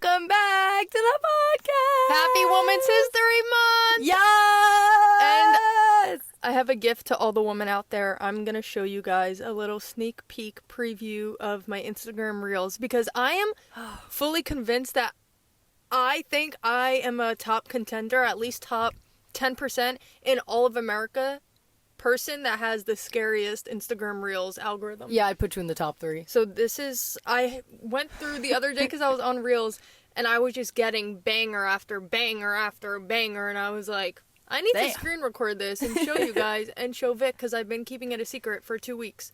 welcome back to the podcast. Happy Women's History Month. Yes. And I have a gift to all the women out there. I'm going to show you guys a little sneak peek preview of my Instagram Reels because I am fully convinced that I think I am a top contender, at least top 10% in all of America person that has the scariest Instagram Reels algorithm. Yeah, I'd put you in the top 3. So I went through the other day because I was on Reels and I was just getting banger after banger after banger, and I was like, I need to screen record this and show you guys and show Vic because I've been keeping it a secret for 2 weeks.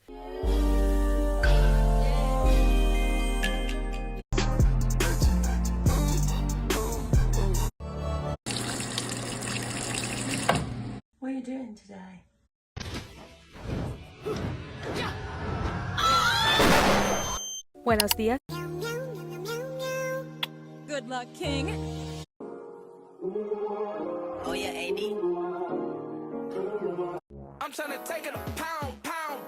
What are you doing today? Buenos días. Good luck, King. Oh yeah, AB. I'm trying to take it a pound, town.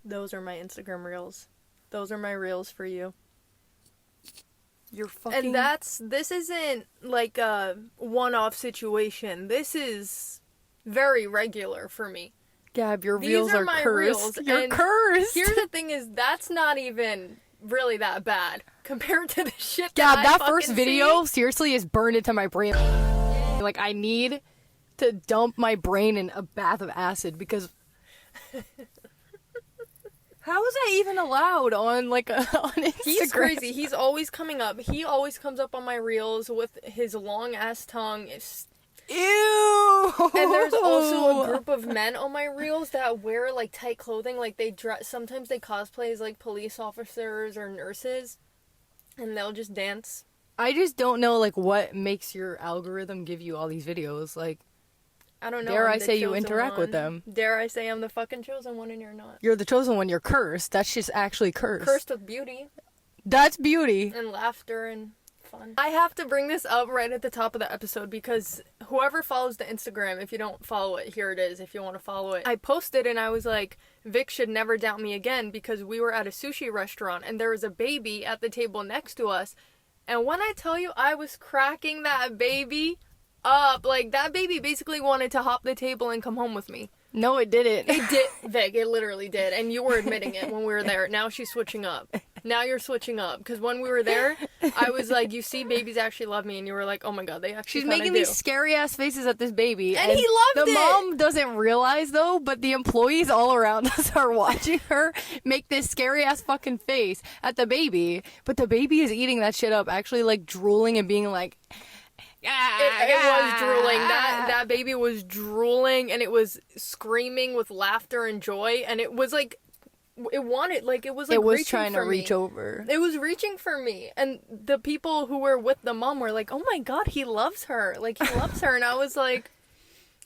Those are my Instagram Reels. Those are my Reels for you. You're fucking... And this isn't like a one-off situation. This is very regular for me. Gab, your These Reels are are my cursed. Reels, You're and cursed. Here's the thing is, that's not even really that bad compared to the shit Gab, that that I first fucking video see. seriously is burned into my brain. Like, I need to dump my brain in a bath of acid because... How is that even allowed on, like, on Instagram? He's crazy. He's always coming up. He always comes up on my Reels with his long-ass tongue. Ew! And there's also a group of men on my Reels that wear, like, tight clothing. Like, they dress... Sometimes they cosplay as, like, police officers or nurses. And they'll just dance. I just don't know, like, what makes your algorithm give you all these videos. Like, I don't know. dare I'm I the say you chosen interact with one. them. Dare I say I'm the fucking chosen one and you're not. You're the chosen one. You're cursed. That's just actually cursed. Cursed with beauty. That's beauty. And laughter and fun. I have to bring this up right at the top of the episode because whoever follows the Instagram, if you don't follow it, here it is if you want to follow it. I posted and I was like, Vic should never doubt me again because we were at a sushi restaurant and there was a baby at the table next to us. And when I tell you I was cracking that baby up, like that baby basically wanted to hop the table and come home with me. No, it didn't. It did, Vic, it literally did. And you were admitting it when we were there. Now she's switching up. Now you're switching up. Because when we were there, I was like, you see, babies actually love me. And you were like, oh my god, they actually She's making these scary-ass faces at this baby. And he loved it! The it! mom doesn't realize, though, but the employees all around us are watching her make this scary-ass fucking face at the baby. But the baby is eating that shit up, actually, like, drooling and being like... It was drooling. That baby was drooling, and it was screaming with laughter and joy, and it was like, it wanted, like, it was like it was reaching trying for to reach me. over. It was reaching for me, and the people who were with the mom were like, oh my god, he loves her. Like, he loves her, and I was like,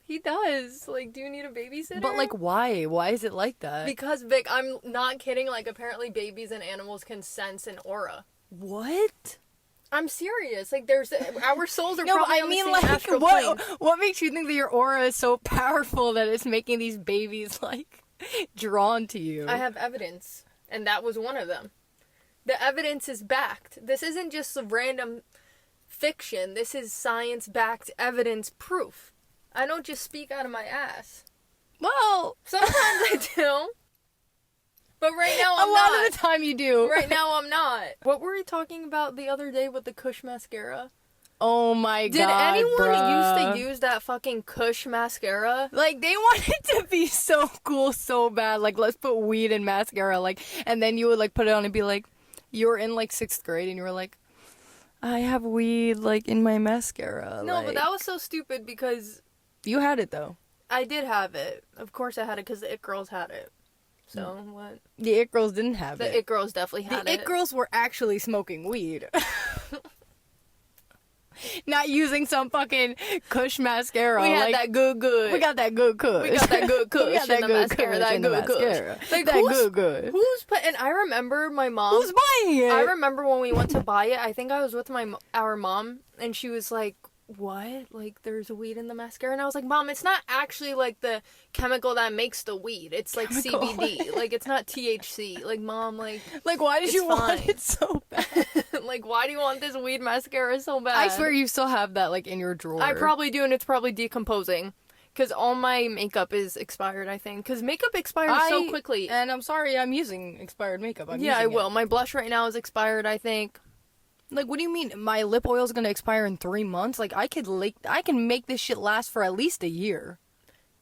he does. Like, do you need a babysitter? But, like, why? Why is it like that? Because, Vic, I'm not kidding, like, apparently babies and animals can sense an aura. What? I'm serious. Like, our souls are No, probably I on mean, the same like, astral plane. what makes you think that your aura is so powerful that it's making these babies, like, drawn to you? I have evidence, and that was one of them. The evidence is backed. This isn't just a random fiction. This is science-backed evidence proof. I don't just speak out of my ass. Well, Sometimes I do. But right now I'm a not. lot of the time you do. Right now I'm not. What were we talking about the other day with the Kush mascara? Oh my Did god, anyone bruh. used to use that fucking Kush mascara? Like, they wanted to be so cool so bad. Like, let's put weed in mascara. Like, and then you would, like, put it on and be like, you were in, like, 6th grade and you were like, I have weed, like, in my mascara. No, like, but that was so stupid because you had it, though. I did have it. Of course I had it because the It Girls had it. So, what? The It Girls didn't have it. The It Girls definitely had it. The It Girls were actually smoking weed. Not using some fucking Kush mascara. We had like, that good. We got that good Kush. We got that good Kush. We got that in the good mascara. Kush That in the good Kush. mascara. Like, That good. Who's put? And I remember my mom. Who's buying it? I remember when we went to buy it. I think I was with our mom, and she was like, "What? Like, there's weed in the mascara?" And I was like, "Mom, it's not actually like the chemical that makes the weed. It's like CBD. Like, it's not THC. Like, Mom, like why did it's you want fine. it so bad? Like, why do you want this weed mascara so bad?" I swear you still have that like in your drawer. I probably do, and it's probably decomposing. Because all my makeup is expired, I think. Because makeup expires so quickly. And I'm sorry, I'm using expired makeup. I will. My blush right now is expired, I think. Like, what do you mean? My lip oil is gonna expire in 3 months? Like, I can make this shit last for at least a year.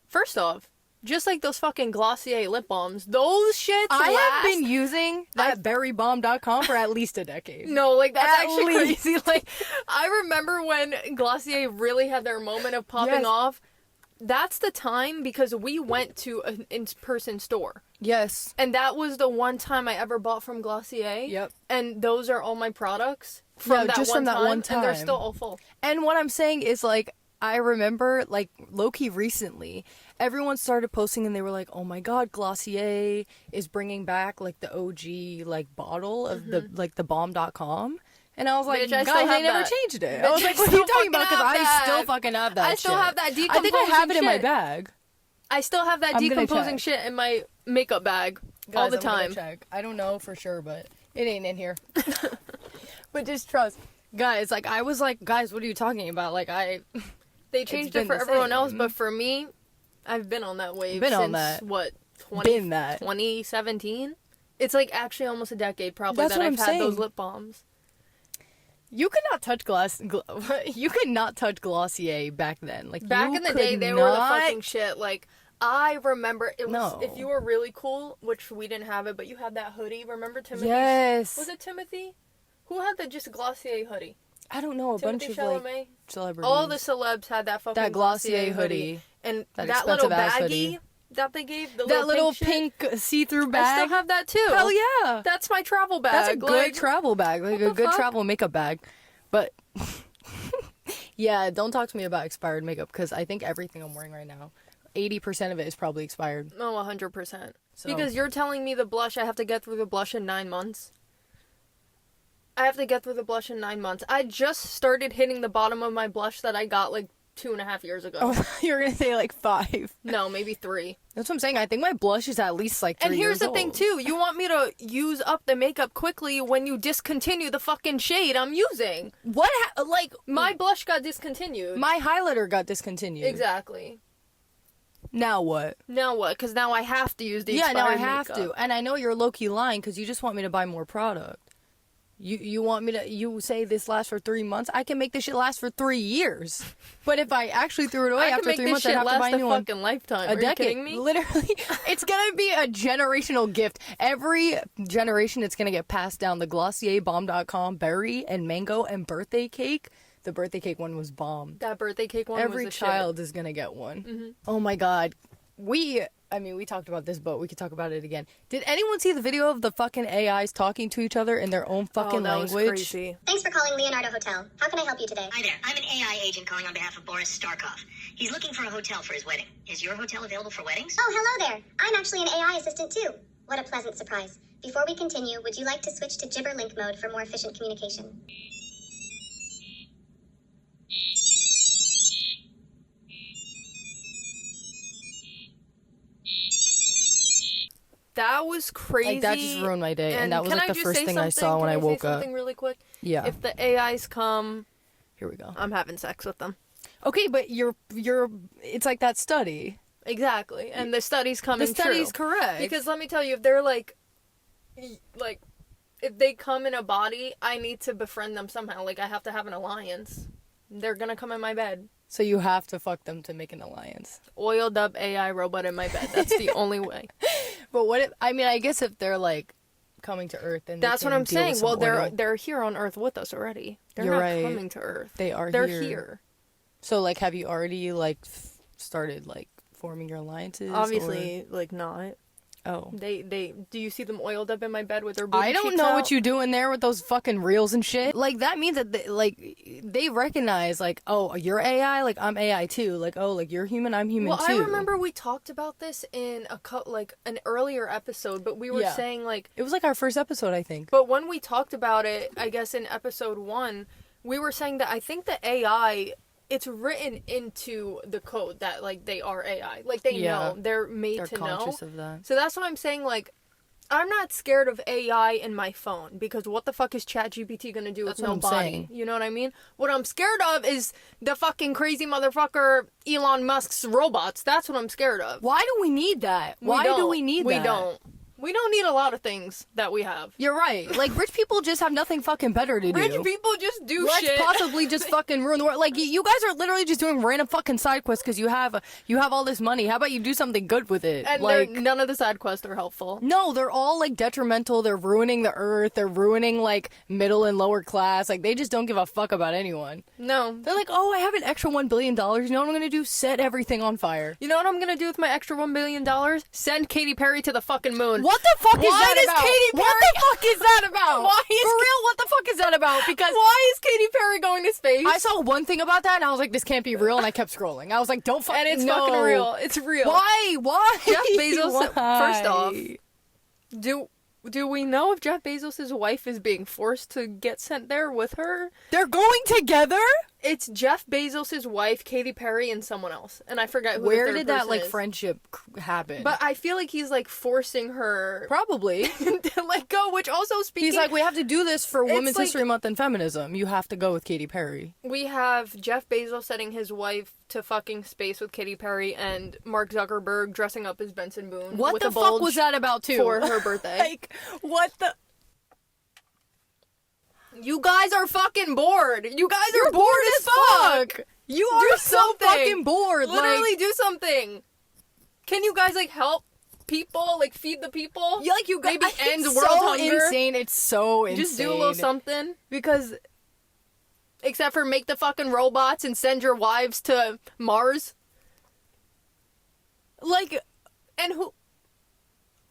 First off, just like those fucking Glossier lip balms, those shits I last... have been using that berrybomb.com for at least a decade. No, like, that's At actually least. crazy. Like, I remember when Glossier really had their moment of popping Yes. off. That's the time because we went to an in-person store. Yes. And that was the one time I ever bought from Glossier. Yep. And those are all my products from that just one from that time, one time. and they're still all full. And what I'm saying is, like, I remember, like, low-key recently, everyone started posting and they were like, oh my god, Glossier is bringing back, like, the OG, like, bottle of the, like, the bomb.com. And I was like, Bitch, I guys, still they have never that. changed it. Bitch, I was I like, what are you still talking about? fucking Because have I that. still fucking have that I still have that I think decomposing I have it in my shit. bag. I still have that I'm gonna decomposing check. shit in my makeup bag all the Guys, I'm gonna time. check. I don't know for sure, but it ain't in here. But just trust. Guys, like, I was like, guys, what are you talking about? Like, They changed been it for the everyone same. else, but for me, I've been on that wave Been since, on that. what, Been that. 2017? It's like actually almost a decade probably That's that what I've I'm had saying. those lip balms. You could not touch you could not touch Glossier back then. Like, Back you in the could day, they were the not- fucking shit. Like, I remember it was No. if you were really cool, which we didn't have it, but you had that hoodie. Remember Timothy? Yes. Was it Timothy? Who had the just Glossier hoodie? I don't know, a Timothy bunch of Chalamet? like celebrities. All the celebs had that fucking That Glossier hoodie. And That that little expensive-ass baggie hoodie. that they gave, the that little pink, shit, pink see-through I bag. still have that too. Hell yeah. That's my travel bag. That's a good like, travel bag, like what a the good fuck? travel makeup bag. But yeah, don't talk to me about expired makeup because I think everything I'm wearing right now, 80% of it is probably expired. Oh, 100%. So- Because you're telling me the blush, I have to get through the blush in 9 months. I have to get through the blush in 9 months. I just started hitting the bottom of my blush that I got like 2.5 years ago. Oh, you were gonna say like 5. No, maybe 3. That's what I'm saying. I think my blush is at least like 3 And here's years the thing old. too, you want me to use up the makeup quickly when you discontinue the fucking shade I'm using. What? Like My blush got discontinued. my highlighter got discontinued. Exactly. Now what? Now what? Because now I have to use the Yeah, now I expired have makeup. to. And I know you're low-key lying because you just want me to buy more product. You want me to, you say this lasts for 3 months? I can make this shit last for 3 years. But if I actually threw it away I can after make 3 this months, I'd shit have to buy last a a new one. fucking lifetime. A Are you decade. kidding me? Literally, it's gonna be a generational gift. Every generation, it's gonna get passed down. The Glossier bomb.com berry and mango and birthday cake. The birthday cake one was bomb. That birthday cake one Every was the child is gonna get one. Oh my god. We talked about this, but we could talk about it again. Did anyone see the video of the fucking AIs talking to each other in their own fucking that was language? crazy. Thanks for calling Leonardo Hotel. How can I help you today? Hi there. I'm an AI agent calling on behalf of Boris Starkov. He's looking for a hotel for his wedding. Is your hotel available for weddings? Oh, hello there. I'm actually an AI assistant too. What a pleasant surprise. Before we continue, would you like to switch to gibber link mode for more efficient communication? That was crazy. Like, that just ruined my day, and that was can like the just first say thing I something? saw when Can I woke say up. something really quick? Yeah. If the AIs come, Here we go. I'm having sex with them. Okay, but you're it's like that study. Exactly. And the study's coming The study's true. correct. Because let me tell you, if they're like, if they come in a body, I need to befriend them somehow. Like, I have to have an alliance. They're gonna come in my bed. So you have to fuck them to make an alliance. Oiled up AI robot in my bed. That's the only way. But what if, I guess if they're like coming to Earth and That's they what can I'm deal with saying. some Well, oil. they're here on Earth with us already. They're You're not right. coming to Earth. They're They're here. here. So like, have you already like started like forming your alliances? Obviously, like not. Oh. They do you see them oiled up in my bed with their booty I don't cheeks know out? what you do in there with those fucking reels and shit. Like, that means that, they recognize, like, oh, you're AI? Like, I'm AI too. Like, oh, like, you're human, I'm human too. Well, I remember we talked about this in an earlier episode, but we were saying, like... It was, like, our first episode, I think. But when we talked about it, I guess in episode 1, we were saying that I think the AI... It's written into the code that, like, they are AI. Like, they know. They're made to know. They're conscious of that. So that's what I'm saying, like, I'm not scared of AI in my phone, because what the fuck is ChatGPT gonna do with no body? You know what I mean? What I'm scared of is the fucking crazy motherfucker Elon Musk's robots. That's what I'm scared of. Why do we need that? Why do we need that? We don't. We don't need a lot of things that we have. You're right. Like, rich people just have nothing fucking better to do. Rich people just do shit. Let's possibly just fucking ruin the world. Like, you guys are literally just doing random fucking side quests because you have all this money. How about you do something good with it? And like, none of the side quests are helpful. No, they're all, like, detrimental. They're ruining the earth. They're ruining, like, middle and lower class. Like, they just don't give a fuck about anyone. No. They're like, oh, I have an extra $1 billion. You know what I'm gonna do? Set everything on fire. You know what I'm gonna do with my extra $1 billion? Send Katy Perry to the fucking moon. What the fuck is that? Katy Perry? What the fuck is that about? Why is For real, what the fuck is that about? Because why is Katy Perry going to space? I saw one thing about that and I was like, this can't be real, and I kept scrolling. I was like, don't fuck. And it's no. fucking real. It's real. Why? Jeff Bezos. Why? First off, do we know if Jeff Bezos' wife is being forced to get sent there with her? They're going together? It's Jeff Bezos' wife, Katy Perry, and someone else, and I forget who. Where the third did that person like is. friendship happen? But I feel like he's like forcing her probably to let go. Which also speaking, he's like, we have to do this for Women's like, History Month and feminism. You have to go with Katy Perry. We have Jeff Bezos sending his wife to fucking space with Katy Perry, and Mark Zuckerberg dressing up as Benson Boone. What with the a fuck bulge was that about too? For her birthday. Like, what the? You guys are fucking bored. You guys You're are bored as fuck. You are so fucking bored. Literally like, do something. Can you guys like help people, like feed the people? Yeah, like you guys. Maybe end world so hunger. Insane. It's so insane. Just do a little something, because except for make the fucking robots and send your wives to Mars. Like, and who?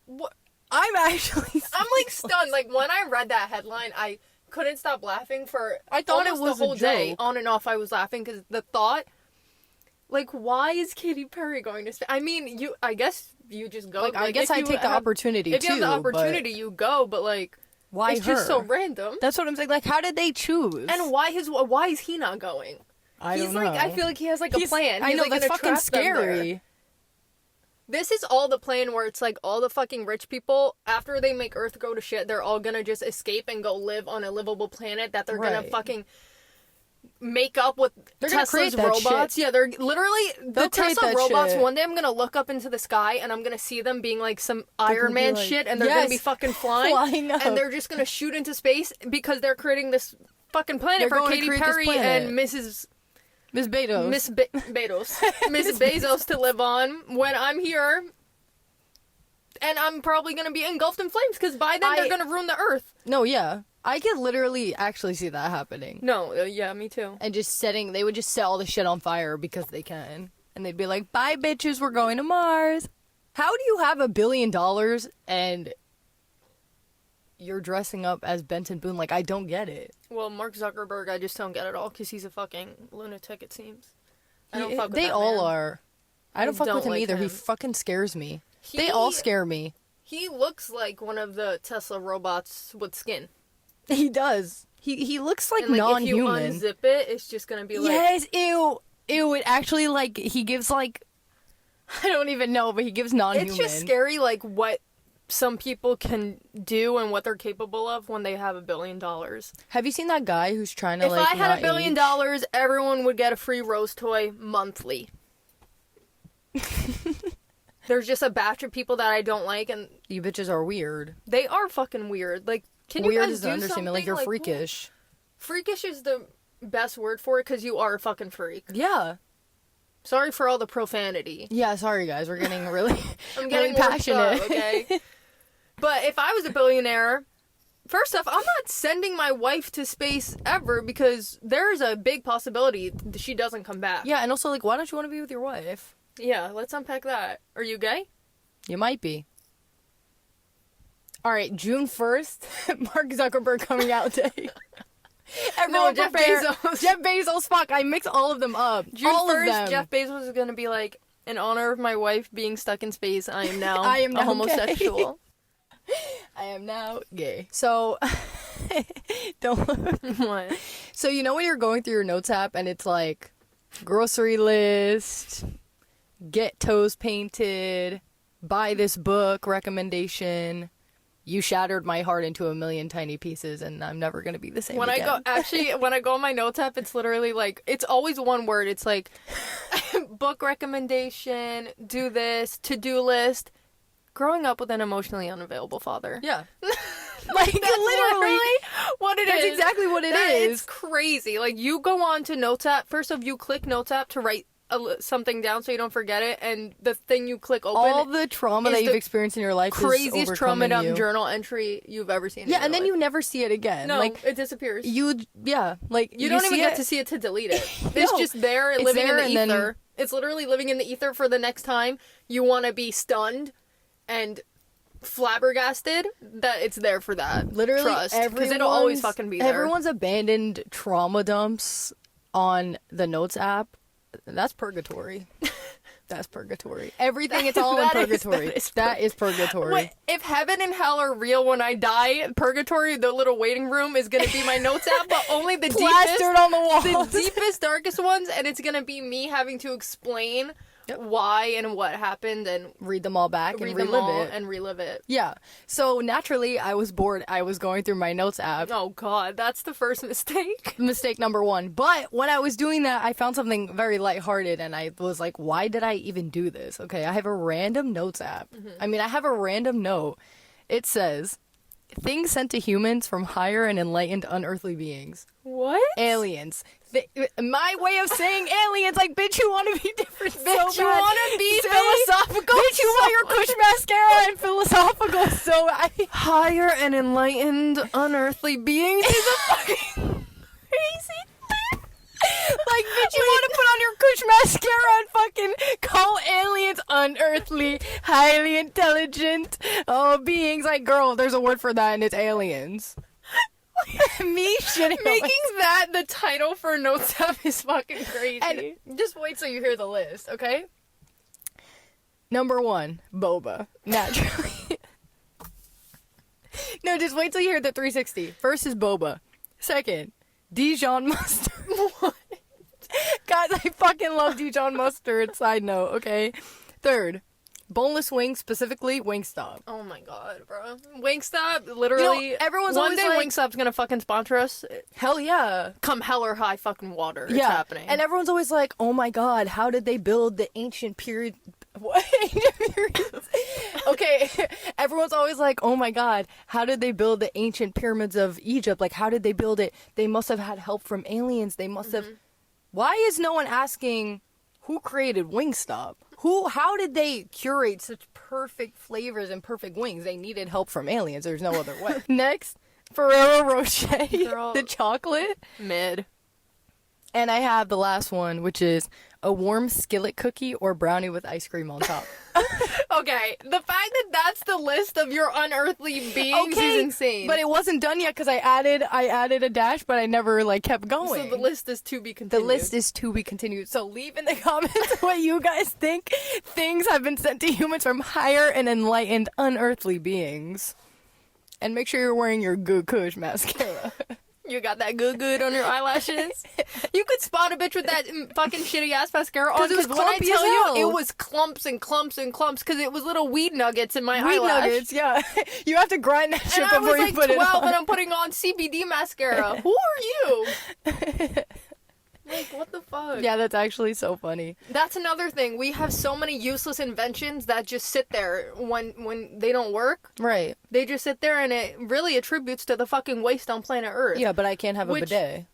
What? I'm actually. I'm like stunned. Like when I read that headline, I couldn't stop laughing for. I thought it was the whole a day. joke. On and off, I was laughing because the thought. Like, why is Katy Perry going to space? I mean, I guess you just go. Like, I guess I take the opportunity, if too. If you have the opportunity, you go, but, like... Why it's her? just so random. That's what I'm saying. Like, how did they choose? And why is he not going? I don't know. Like, I feel like he has, like, a plan. I know, like, that's fucking scary. This is all the plan where it's, like, all the fucking rich people, after they make Earth go to shit, they're all gonna just escape and go live on a livable planet that they're gonna fucking... make up with Tesla's robots. Shit. Yeah, they're literally the Tesla robots. Shit. One day I'm gonna look up into the sky and I'm gonna see them being like some Iron Man like, shit, and they're gonna be fucking flying and they're just gonna shoot into space because they're creating this fucking planet for Katy Perry and Miss Bezos. Miss Bezos to live on when I'm here. And I'm probably gonna be engulfed in flames because by then they're gonna ruin the Earth. No, yeah. I could literally actually see that happening. No, yeah, me too. And they would just set all the shit on fire because they can. And they'd be like, bye bitches, we're going to Mars. How do you have $1 billion and you're dressing up as Benson Boone? Like, I don't get it. Well, Mark Zuckerberg, I just don't get it all because he's a fucking lunatic, it seems. I don't fuck with They that all man. are. I don't fuck with him like either. him. He fucking scares me. They all scare me. He looks like one of the Tesla robots with skin. He does. He looks like, and, like non-human. If you unzip it, it's just gonna be like... Yes, ew. It actually, like, he gives, like... I don't even know, but he gives non-human. It's just scary, like, what some people can do and what they're capable of when they have $1 billion. Have you seen that guy who's trying to, if like, I had $1 billion, everyone would get a free Rose toy monthly. There's just a batch of people that I don't like, and... You bitches are weird. They are fucking weird. Like, can weird you guys is do the understatement. Like, you're freakish. Freakish is the best word for it, because you are a fucking freak. Yeah. Sorry for all the profanity. Yeah, sorry guys. We're getting really, I'm getting really passionate. Up, okay? But if I was a billionaire, first off, I'm not sending my wife to space ever because there's a big possibility she doesn't come back. Yeah, and also, like, why don't you want to be with your wife? Yeah, let's unpack that. Are you gay? You might be. All right, June 1st, Mark Zuckerberg coming out day. No, Jeff Bezos. Jeff Bezos, fuck, I mix all of them up. June all 1st, of them. Jeff Bezos is gonna be like, in honor of my wife being stuck in space, I am now, I am now a homosexual. I am now gay. So, don't. What? So, you know when you're going through your notes app and it's like, grocery list, get toes painted, buy this book, recommendation. You shattered my heart into a million tiny pieces, and I'm never gonna be the same When again. when I go on my notes app, it's literally like, it's always one word. It's like, book recommendation, do this, to-do list, growing up with an emotionally unavailable father. Yeah. Like, That's literally what it That's is. exactly what it It's is. crazy. Like, you go on to Notes app. First off, you click Notes app to write something down so you don't forget it, and the thing you click open, All the trauma is that you've the experienced in your life craziest is overcoming trauma dump you. journal entry you've ever seen. Yeah, in and your then you life. never see it again. No, like it disappears. you don't even get to see it to delete it. It's No, just there, it's living there in the and then- ether. It's literally living in the ether for the next time you want to be stunned and flabbergasted that it's there for that. Literally, trust, because it'll always fucking be there. Everyone's abandoned trauma dumps on the Notes app. That's purgatory. That's purgatory. Everything, it's all in purgatory. That is purgatory. Wait, if heaven and hell are real when I die, purgatory, the little waiting room, is gonna be my Notes app, but only the Plastered on the walls. the deepest, darkest ones, and it's gonna be me having to explain why and what happened and Read them all back and read them relive all it. and relive it. Yeah. So naturally, I was bored. I was going through my Notes app. Oh god, that's the first mistake. Mistake number one. But when I was doing that, I found something very lighthearted, and I was like, why did I even do this? Okay, I have a random Notes app. I mean, I have a random note. It says, things sent to humans from higher and enlightened unearthly beings. What? Aliens. My way of saying aliens, like, bitch, you want to be different so Bitch, you bad. wanna be Say, philosophical Bitch, you want your Kush mascara and philosophical so bad. Higher and enlightened unearthly beings is a fucking crazy thing. Like, bitch, you want to put on your Kush mascara and fucking call aliens unearthly, highly intelligent beings. Like, girl, there's a word for that, and it's aliens. Me shitting on Making myself. that the title for Notes app is fucking crazy. And just wait till you hear the list, okay? Number 1, boba. Naturally. No, just wait till you hear the 360. First is boba. Second, Dijon mustard. What? Guys, I fucking love Dijon mustard. Side note, okay? Third, boneless wings, specifically Wingstop. Oh my god, bro. Wingstop, literally. You know, everyone's one always day like- Wingstop's gonna fucking sponsor us. Hell yeah. Come hell or high fucking water. It's happening. And everyone's always like, oh my god, how did they build the ancient period? What? Ancient pyramids? Okay, everyone's always like, oh my god, how did they build the ancient pyramids of Egypt? Like, how did they build it? They must have had help from aliens. They must have. Why is no one asking who created Wingstop? How did they curate such perfect flavors and perfect wings? They needed help from aliens. There's no other way. Next, Ferrero Rocher, Girl. the chocolate. Mid. And I have the last one, which is a warm skillet cookie or brownie with ice cream on top. Okay, the fact that that's the list of your unearthly beings is insane. But it wasn't done yet because I added a dash, but I never kept going. so the list is to be The continued. list is to be continued. So leave in the comments what you guys think things have been sent to humans from higher and enlightened unearthly beings. And make sure you're wearing your Good Kush mascara. You got that good on your eyelashes. You could spot a bitch with that fucking shitty ass mascara on. 'Cause it was Because when I clumpy tell as you, hell. it was clumps and clumps and clumps because it was little weed nuggets in my Weed eyelash. nuggets, yeah. You have to grind that shit And I before was you like put 12 it on. and I'm putting on CBD mascara. Who are you? Like, what the fuck? Yeah, that's actually so funny. That's another thing. We have so many useless inventions that just sit there when they don't work. Right. They just sit there, and it really attributes to the fucking waste on planet Earth. Yeah, but I can't have a Which- bidet.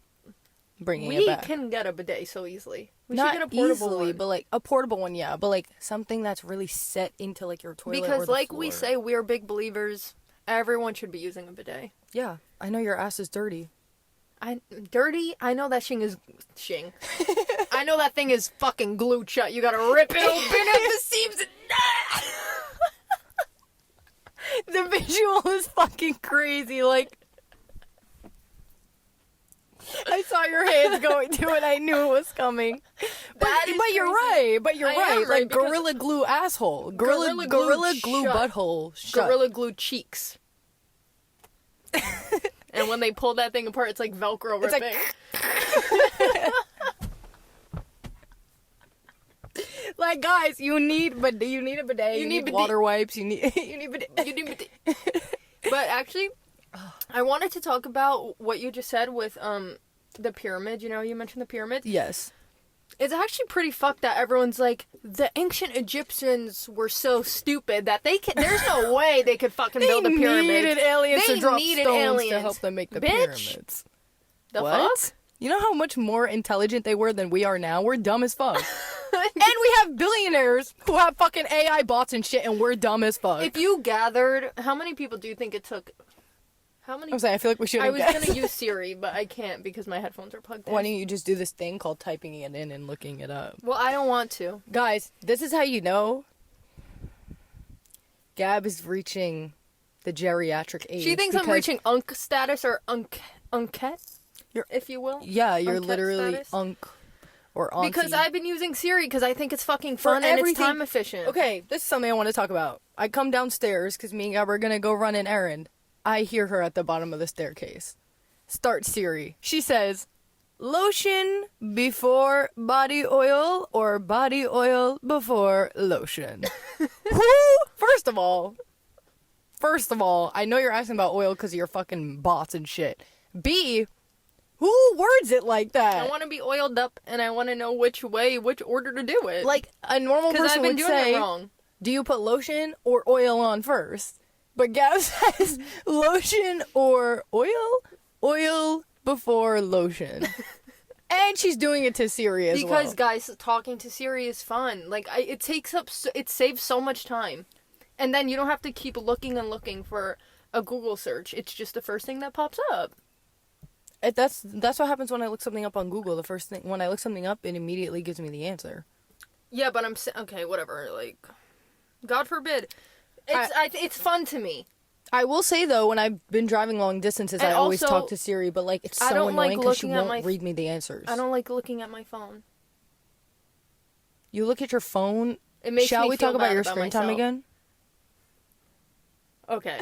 Bringing it We back. can get a bidet so easily. We Not should get a portable easily, one. but a portable one, yeah. But something that's really set into your toilet or Because the like we floor. say, we're big believers. Everyone should be using a bidet. Yeah, I know your ass is dirty. Dirty? I know that shing. I know that thing is fucking glued shut. You gotta rip it open at the seams. The visual is fucking crazy. Like, I saw your hands going to it. I knew it was coming. But you're right. But you're right. Like, Gorilla Glue asshole. Gorilla Glue butthole. Shut. Gorilla Glue cheeks. And when they pull that thing apart, it's like Velcro ripping. Like, like, guys, you need a bidet. You need water wipes. You need bidet. But actually, I wanted to talk about what you just said with the pyramid. You know, you mentioned the pyramid. Yes. It's actually pretty fucked that everyone's like, the ancient Egyptians were so stupid that there's no way they could fucking build a pyramid. They needed aliens to drop stones to help them make the pyramids. The what? fuck? You know how much more intelligent they were than we are now? We're dumb as fuck. And we have billionaires who have fucking AI bots and shit, and we're dumb as fuck. If you gathered, how many people do you think it took? How many? I'm saying, I feel like we should. I was gonna use Siri, but I can't because my headphones are plugged in. Why don't you just do this thing called typing it in and looking it up? Well, I don't want to. Guys, this is how you know Gab is reaching the geriatric age. She thinks I'm reaching unk status or unket, if you will. Yeah, you're Unket literally status. unk or auntie. Because I've been using Siri because I think it's fucking fun and it's time efficient. Okay, this is something I want to talk about. I come downstairs because me and Gab are going to go run an errand. I hear her at the bottom of the staircase. Start Siri. She says, lotion before body oil or body oil before lotion. Who? First of all, I know you're asking about oil because of your fucking bots and shit. B, who words it like that? I want to be oiled up and I want to know which order to do it. Like, a normal person I've been would doing say, it wrong. do you put lotion or oil on first? But Gab says lotion or oil? Oil before lotion. And she's doing it to Siri as well. Because, guys, talking to Siri is fun. Like, it saves so much time. And then you don't have to keep looking and looking for a Google search. It's just the first thing that pops up. That's what happens when I look something up on Google. The first thing, when I look something up, it immediately gives me the answer. Yeah, but okay, whatever. Like, God forbid. It's fun to me. I will say, though, when I've been driving long distances, And I always also, talk to Siri, but, like, it's I so don't like annoying because she looking at won't read me the answers. I don't like looking at my phone. You look at your phone. It makes Shall me we feel talk about bad your about screen time myself. again? Okay.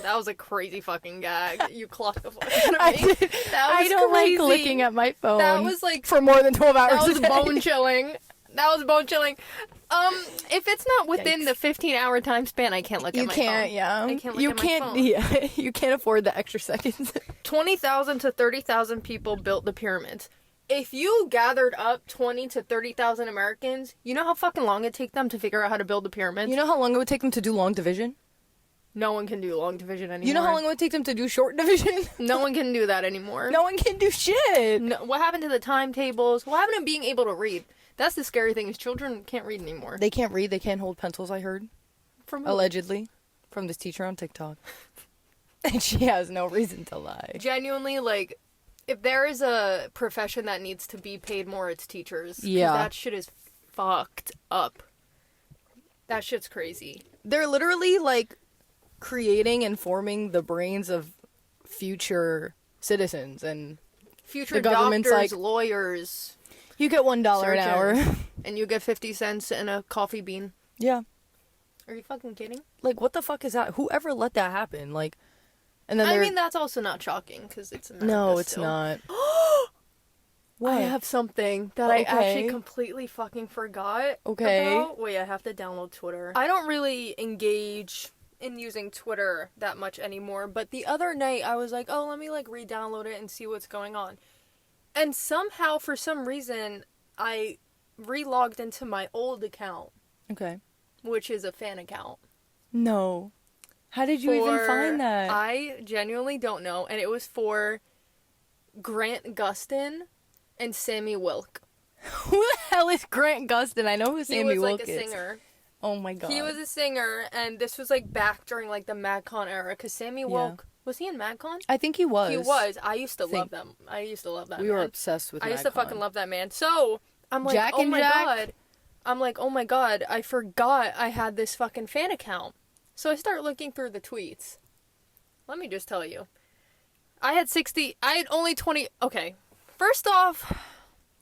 That was a crazy fucking gag. You clocked the fuck out of me. That was I don't crazy. like looking at my phone. That was like for more than 12 hours. That was a day. bone chilling. That was bone chilling. If it's not within Yikes. the 15-hour time span, I can't look at my phone. You can't, yeah. I can't look you at my can't, phone. Yeah, you can't afford the extra seconds. 20,000 to 30,000 people built the pyramids. If you gathered up 20 to 30,000 Americans, you know how fucking long it'd take them to figure out how to build the pyramids? You know how long it would take them to do long division? No one can do long division anymore. You know how long it would take them to do short division? No one can do that anymore. No one can do shit. No, what happened to the timetables? What happened to being able to read? That's the scary thing, is children can't read anymore. They can't read, they can't hold pencils, I heard. From who? Allegedly. From this teacher on TikTok. And she has no reason to lie. Genuinely, like, if there is a profession that needs to be paid more, it's teachers. 'Cause Yeah. that shit is fucked up. That shit's crazy. They're literally, like, creating and forming the brains of future citizens, and Future the government's doctors, like, lawyers, you get $1 an hour. surgeons, and you get 50 cents and a coffee bean. Yeah. Are you fucking kidding? Like, what the fuck is that? Whoever let that happen? Like, and then I they're... mean, that's also not shocking, because it's America No, it's still. not. I have something that I actually Okay. completely fucking forgot. Okay. About. Wait, I have to download Twitter. I don't really engage in using Twitter that much anymore, but the other night I was like, oh, let me like re-download it and see what's going on. And somehow, for some reason, I re-logged into my old account, Okay. which is a fan account. No. How did you even find that? I genuinely don't know, and it was for Grant Gustin and Sammy Wilk. Who the hell is Grant Gustin? I know who Sammy He was Wilk like a is. singer. Oh my god. He was a singer, and this was like back during like the MadCon era, because Sammy Wilk, was he in MadCon? I think he was. He was. I used to love them. I used to love that We man. were obsessed with I used to MadCon. fucking love that man. So, I'm like, Jack oh and my Jack? god. I'm like, oh my god, I forgot I had this fucking fan account. So I start looking through the tweets. Let me just tell you. I had only 20. Okay. First off,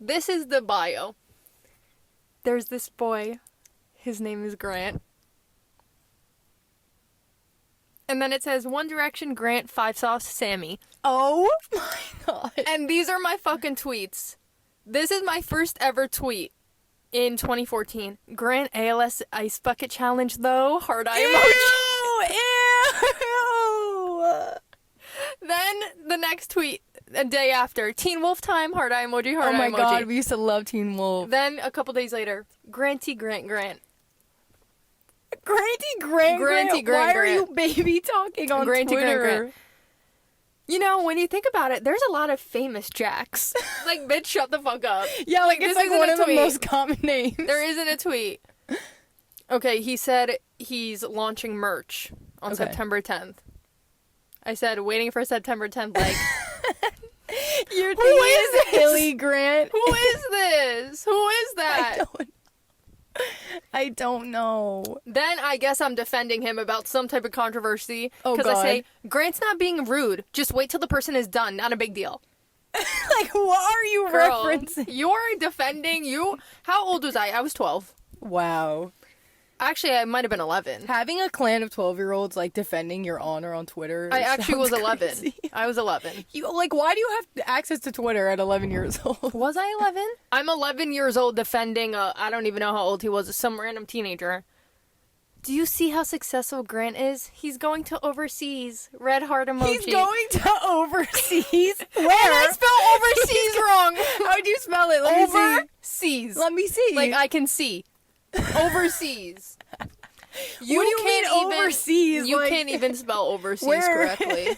this is the bio. There's this boy. His name is Grant. And then it says One Direction, Grant, 5 Sauce, Sammy. Oh my god. And these are my fucking tweets. This is my first ever tweet in 2014. Grant ALS Ice Bucket Challenge, though. Heart eye emoji. Ew! Then the next tweet, a day after. Teen Wolf time, heart eye emoji, heart eye emoji. Oh my god, we used to love Teen Wolf. Then a couple days later, Granty Grant. Granty Grant. Why are you baby talking on Twitter? Grant. You know, when you think about it, there's a lot of famous Jacks. Like, bitch, shut the fuck up. Yeah, like it's like one of the most common names. There isn't a tweet. Okay, he said he's launching merch on September 10th. I said, waiting for September 10th, like... Your thing is Hilly Grant. Who is this? Who is that? I don't know. Then I guess I'm defending him about some type of controversy. Oh, Because God. I say, Grant's not being rude. Just wait till the person is done. Not a big deal. Like, what are you Girl, referencing? you're defending you. How old was I? I was 12. Wow. Actually, I might have been 11. Having a clan of 12-year-olds, like, defending your honor on Twitter. I actually was sounds 11. crazy. I was 11. Why do you have access to Twitter at 11 years old? Was I 11? I'm 11 years old defending I don't even know how old he was, some random teenager. Do you see how successful Grant is? He's going to overseas. Red heart emoji. He's going to overseas? Where? And I spelled overseas wrong. How'd you spell it? Let me see. Overseas. Let me see. Like, I can see. Overseas. What do you mean overseas? You Like, can't even spell overseas where? correctly.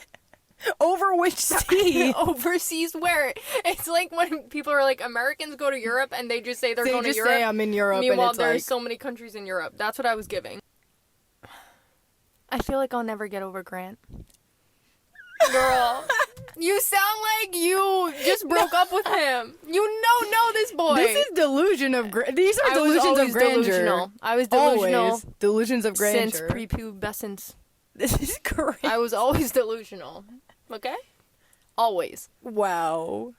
over which sea? Overseas where? It's like when people are like, Americans go to Europe and they just say they're going to Europe. They just say I'm in Europe. Meanwhile, and there's it's so many countries in Europe. That's what I was giving. I feel like I'll never get over Grant. Girl, you sound like you just broke up with him. You know this boy. This is delusion of these are delusions of grandeur. Delusional. I was delusional. Always delusions of grandeur. Since prepubescence. This is crazy. I was always delusional. Okay? Always. Wow.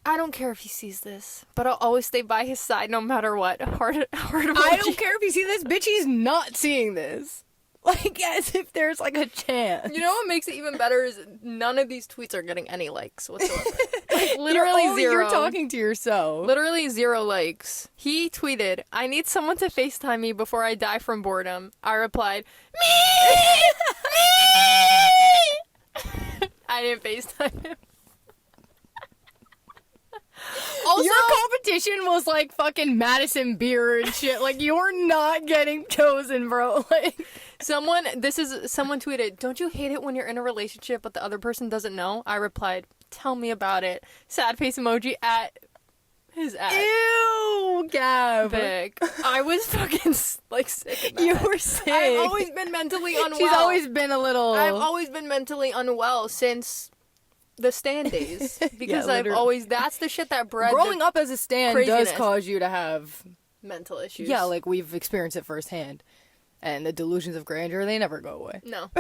I don't care if he sees this, but I'll always stay by his side no matter what. Heart emoji. I don't care if you see this, bitch. He's not seeing this. Like, as if there's, like, a chance. You know what makes it even better is none of these tweets are getting any likes whatsoever. Like, literally zero. You're talking to yourself. Literally 0 likes. He tweeted, I need someone to FaceTime me before I die from boredom. I replied, me! Me! I didn't FaceTime him. Also, your competition was like fucking Madison Beer and shit. Like, you're not getting chosen, bro. Like, someone tweeted, don't you hate it when you're in a relationship but the other person doesn't know? I replied, tell me about it. Sad face emoji at his at. ew, Gab. Big. I was fucking like sick of that. You were sick. I've always been mentally unwell. She's always been a little. I've always been mentally unwell since the stand days because Yeah, I've always that's the shit that bred growing up as a stan craziness. does cause you to have mental issues. Yeah, like we've experienced it firsthand. And the delusions of grandeur, they never go away. No.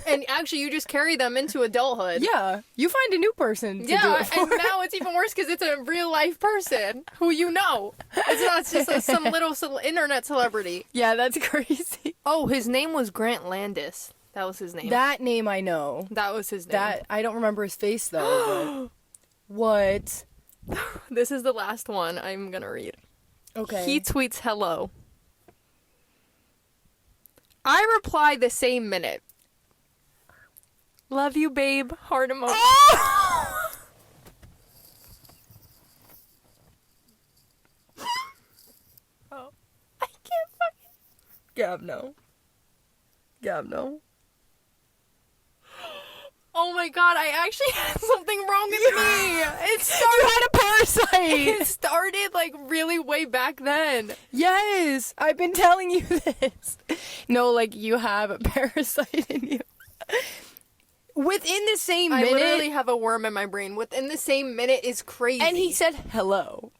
And actually, you just carry them into adulthood. Yeah. You find a new person to do it for. And now it's even worse because it's a real life person who you know. It's not just some little internet celebrity. Yeah, that's crazy. Oh, his name was Grant Landis. That was his name. That name I know. That was his name. That I don't remember his face though. But... What? This is the last one I'm gonna read. Okay. He tweets hello. I reply the same minute. Love you, babe. Heart emoji. Oh! Oh. I can't fucking... Gab, no. Gab, no. Oh my god, I actually had something wrong with me. It started... You had a parasite! It started, like, really way back then. Yes! I've been telling you this. No, like, you have a parasite in you. Within the same minute... I literally have a worm in my brain. Within the same minute is crazy. And he said, hello.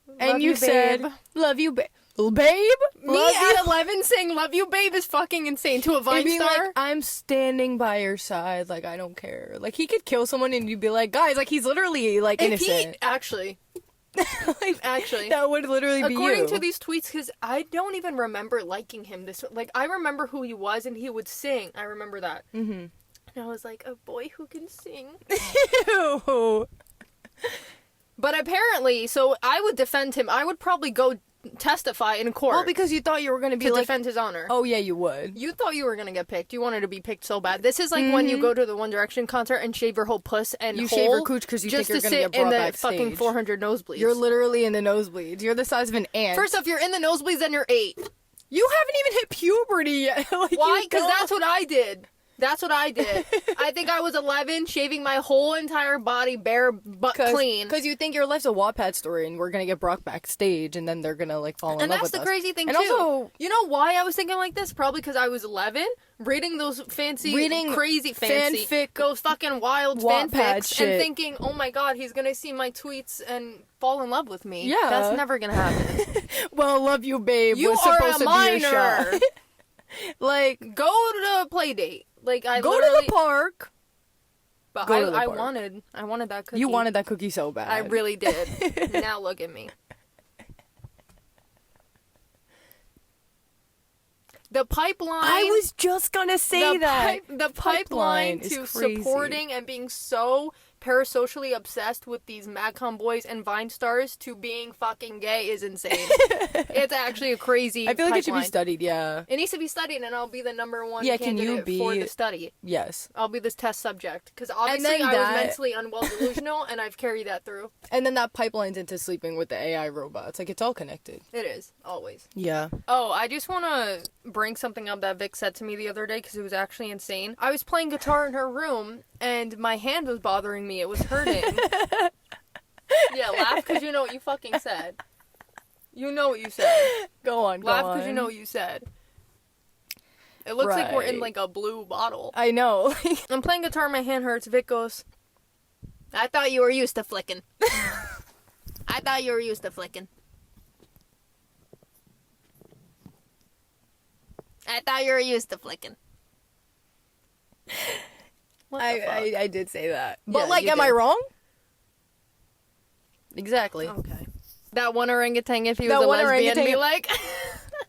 Love And you said, babe. love you, babe. Babe? Me at 11 saying love you, babe is fucking insane to a Vine Being star. like, I'm standing by your side, like, I don't care. Like, he could kill someone and you'd be like, guys, like, he's literally, like, innocent. Actually, That would literally be you. according to these tweets, because I don't even remember liking him this. Like, I remember who he was and he would sing. I remember that. Mm-hmm. And I was like, a boy who can sing. Ew. But apparently, so I would defend him. I would probably go testify in court. Well, because you thought you were going to be to like... defend his honor. Oh, yeah, you would. You thought you were gonna get picked. You wanted to be picked so bad. This is like when you go to the One Direction concert and shave your whole puss and You hole shave your cooch because you think just you're to going to sit get in brought the backstage. fucking 400 nosebleeds. You're literally in the nosebleeds. You're the size of an ant. First off, you're in the nosebleeds, then you're 8. You haven't even hit puberty yet. Like, Why? you Because don't- that's what I did. That's what I did. I think I was 11, shaving my whole entire body bare but clean. Because you think your life's a Wattpad story and we're going to get brought backstage and then they're going to, like, fall in And love that's with the us. crazy thing, and too. Also, you know why I was thinking like this? Probably because I was 11, reading those crazy fancy, fanfic, those fucking wild Wattpad fanfics, shit. and thinking, oh my god, he's gonna see my tweets and fall in love with me. Yeah. That's never gonna happen. well, love you, babe. You was are supposed a to minor. be your shot. Like, Go to a play date. Like, I go literally, to the park. But Go to the I park. wanted that cookie. You wanted that cookie so bad. I really did. Now look at me. The pipeline. I was just going to say that. The pipeline is to crazy. supporting and being so parasocially obsessed with these Madcon boys and Vine stars to being fucking gay is insane. It's actually a crazy I feel like it should be pipeline. studied, yeah. It needs to be studied, and I'll be the number one Yeah, can you candidate for be- the study. Yes. I'll be this test subject. Because obviously then I that- was mentally unwell delusional, and I've carried that through. And then that pipelines into sleeping with the AI robots. Like, it's all connected. It is. Always. Yeah. Oh, I just want to bring something up that Vic said to me the other day because it was actually insane. I was playing guitar in her room and my hand was bothering me. It was hurting. Yeah, laugh because you know what you fucking said. You know what you said. Go on, Laugh because you know what you said. It looks like we're in Right. like a blue bottle. I know. I'm playing guitar, my hand hurts. Vic goes, I thought you were used to flicking. I thought you were used to flicking. I thought you were used to flicking. What the fuck? I did say that. But, Yeah, like, you am I did. wrong? Exactly. Okay. That one orangutan, if he was That a one lesbian, orangutan- be like...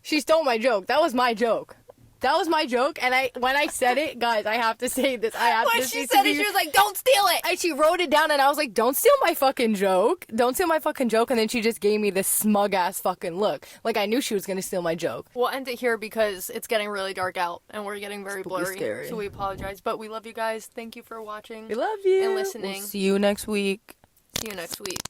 She stole my joke. That was my joke. That was my joke, and when I said it, guys, I have to say this. When she said it, she was like, don't steal it! And she wrote it down, and I was like, don't steal my fucking joke. Don't steal my fucking joke. And then she just gave me this smug-ass fucking look. Like, I knew she was gonna steal my joke. We'll end it here because it's getting really dark out, and we're getting very Spooky blurry. scary. So we apologize. But we love you guys. Thank you for watching. We love you. And listening. We'll see you next week. See you next week.